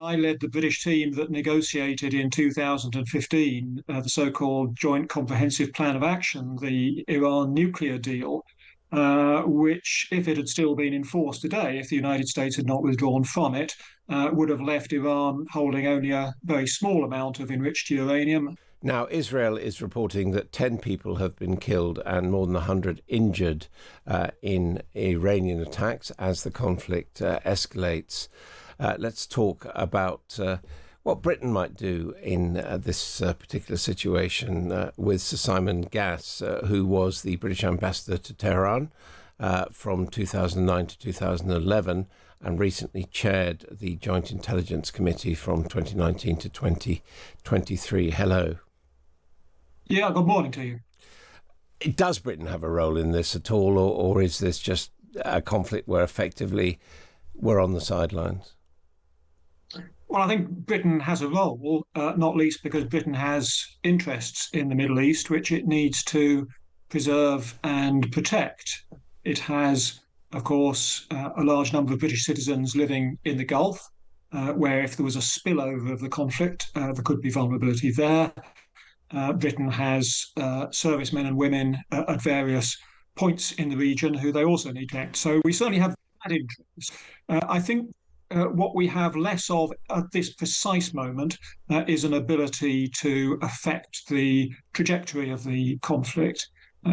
I led the British team that negotiated in 2015 the so-called Joint Comprehensive Plan of Action, the Iran nuclear deal, which, if it had still been in force today, if the United States had not withdrawn from it, would have left Iran holding only a very small amount of enriched uranium. Now, Israel is reporting that 10 people have been killed and more than 100 injured in Iranian attacks as the conflict escalates. Let's talk about what Britain might do in this particular situation with Sir Simon Gass, who was the British ambassador to Tehran from 2009 to 2011 and recently chaired the Joint Intelligence Committee from 2019 to 2023. Hello. Yeah, good morning to you. Does Britain have a role in this at all, or is this just a conflict where effectively we're on the sidelines? Well, I think Britain has a role, not least because Britain has interests in the Middle East, which it needs to preserve and protect. It has, of course, a large number of British citizens living in the Gulf, where if there was a spillover of the conflict, there could be vulnerability there. Britain has servicemen and women at various points in the region who they also need to protect. So we certainly have that interest. I think what we have less of at this precise moment is an ability to affect the trajectory of the conflict.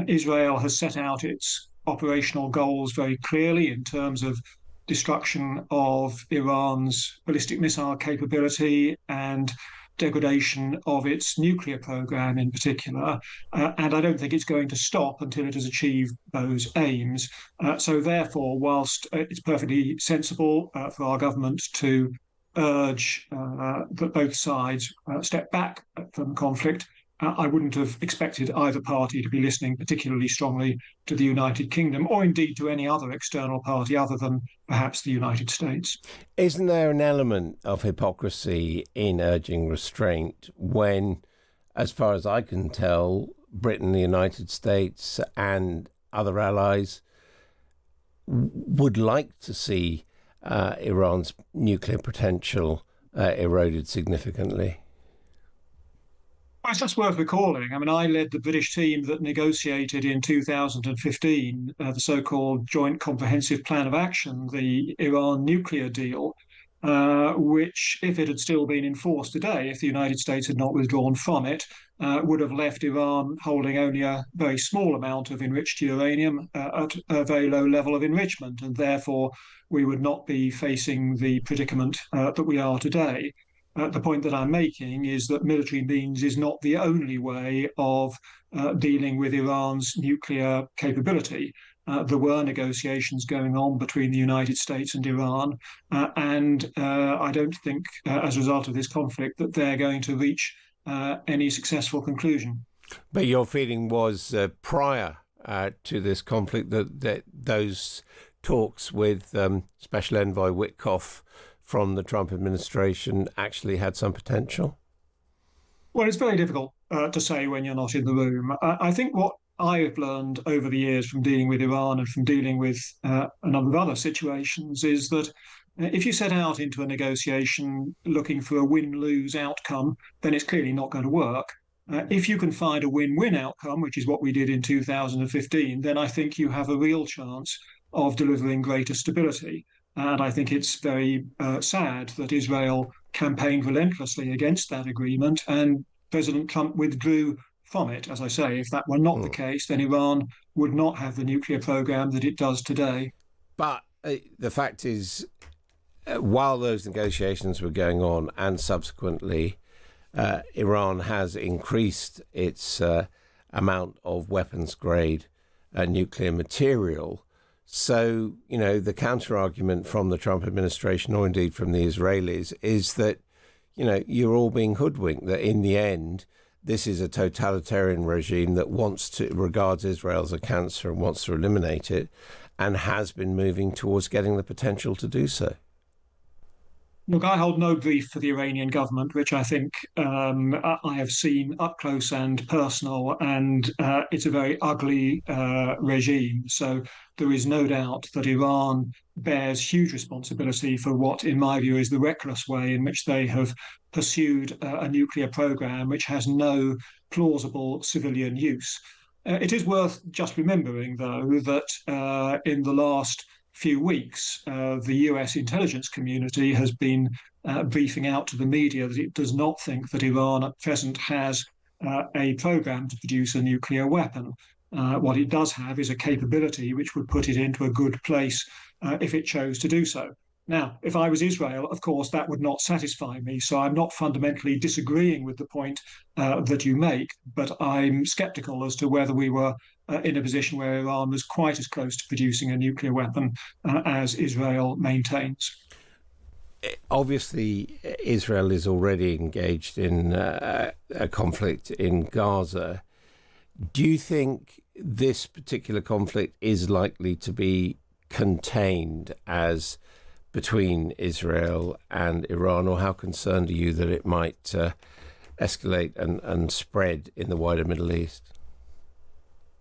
Israel has set out its operational goals very clearly in terms of destruction of Iran's ballistic missile capability and degradation of its nuclear program in particular. And I don't think it's going to stop until it has achieved those aims. So therefore, whilst it's perfectly sensible for our government to urge that both sides step back from conflict, I wouldn't have expected either party to be listening particularly strongly to the United Kingdom or indeed to any other external party other than perhaps the United States. Isn't there an element of hypocrisy in urging restraint when, as far as I can tell, Britain, the United States and other allies would like to see Iran's nuclear potential eroded significantly? It's just worth recalling. I mean, I led the British team that negotiated in 2015 the so-called Joint Comprehensive Plan of Action, the Iran nuclear deal, which, if it had still been in force today, if the United States had not withdrawn from it, would have left Iran holding only a very small amount of enriched uranium at a very low level of enrichment, and therefore we would not be facing the predicament that we are today. The point that I'm making is that military means is not the only way of dealing with Iran's nuclear capability. There were negotiations going on between the United States and Iran, and I don't think, as a result of this conflict, that they're going to reach any successful conclusion. But your feeling was prior to this conflict that those talks with Special Envoy Witkoff from the Trump administration actually had some potential? Well, it's very difficult to say when you're not in the room. I think what I've learned over the years from dealing with Iran and from dealing with a number of other situations is that if you set out into a negotiation looking for a win-lose outcome, then it's clearly not going to work. If you can find a win-win outcome, which is what we did in 2015, then I think you have a real chance of delivering greater stability. And I think it's very sad that Israel campaigned relentlessly against that agreement and President Trump withdrew from it. As I say, if that were not the case, then Iran would not have the nuclear program that it does today. But the fact is, while those negotiations were going on and subsequently, Iran has increased its amount of weapons-grade nuclear material. So, you know, the counter-argument from the Trump administration, or indeed from the Israelis, is that, you know, you're all being hoodwinked, that in the end, this is a totalitarian regime that regards Israel as a cancer and wants to eliminate it, and has been moving towards getting the potential to do so. Look, I hold no brief for the Iranian government, which I think I have seen up close and personal, and it's a very ugly regime. So there is no doubt that Iran bears huge responsibility for what, in my view, is the reckless way in which they have pursued a nuclear program which has no plausible civilian use. It is worth just remembering, though, that in the last few weeks, the US intelligence community has been briefing out to the media that it does not think that Iran at present has a program to produce a nuclear weapon. What it does have is a capability which would put it into a good place if it chose to do so. Now, if I was Israel, of course, that would not satisfy me. So I'm not fundamentally disagreeing with the point that you make, but I'm sceptical as to whether we were in a position where Iran was quite as close to producing a nuclear weapon as Israel maintains. Obviously, Israel is already engaged in a conflict in Gaza. Do you think this particular conflict is likely to be contained as between Israel and Iran, or how concerned are you that it might escalate and spread in the wider Middle East?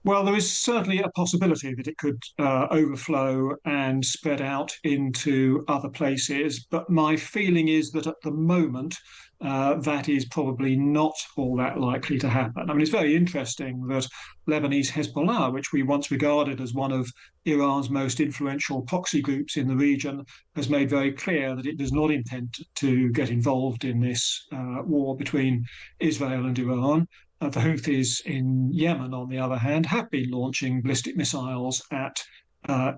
Well, there is certainly a possibility that it could overflow and spread out into other places. But my feeling is that at the moment, that is probably not all that likely to happen. I mean, it's very interesting that Lebanese Hezbollah, which we once regarded as one of Iran's most influential proxy groups in the region, has made very clear that it does not intend to get involved in this war between Israel and Iran. The Houthis in Yemen, on the other hand, have been launching ballistic missiles at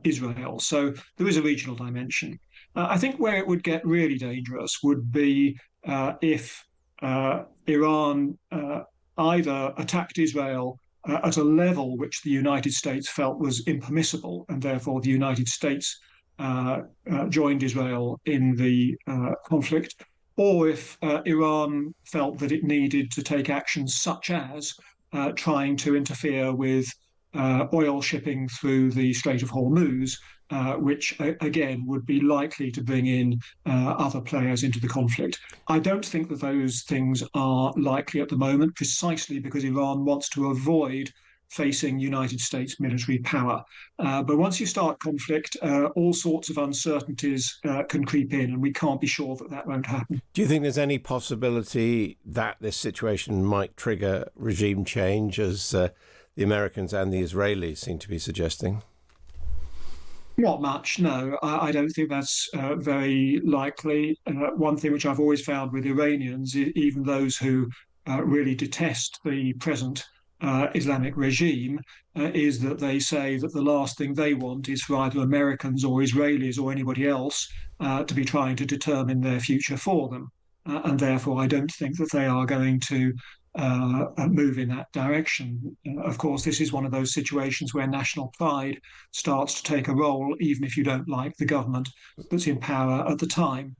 Israel. So there is a regional dimension. I think where it would get really dangerous would be if Iran either attacked Israel at a level which the United States felt was impermissible, and therefore the United States joined Israel in the conflict, or if Iran felt that it needed to take actions such as trying to interfere with oil shipping through the Strait of Hormuz, which again would be likely to bring in other players into the conflict. I don't think that those things are likely at the moment, precisely because Iran wants to avoid facing United States military power. But once you start conflict, all sorts of uncertainties can creep in, and we can't be sure that that won't happen. Do you think there's any possibility that this situation might trigger regime change, as the Americans and the Israelis seem to be suggesting? Not much, no. I don't think that's very likely. One thing which I've always found with Iranians, even those who really detest the present Islamic regime, is that they say that the last thing they want is for either Americans or Israelis or anybody else to be trying to determine their future for them. And therefore, I don't think that they are going to move in that direction. Of course, this is one of those situations where national pride starts to take a role, even if you don't like the government that's in power at the time.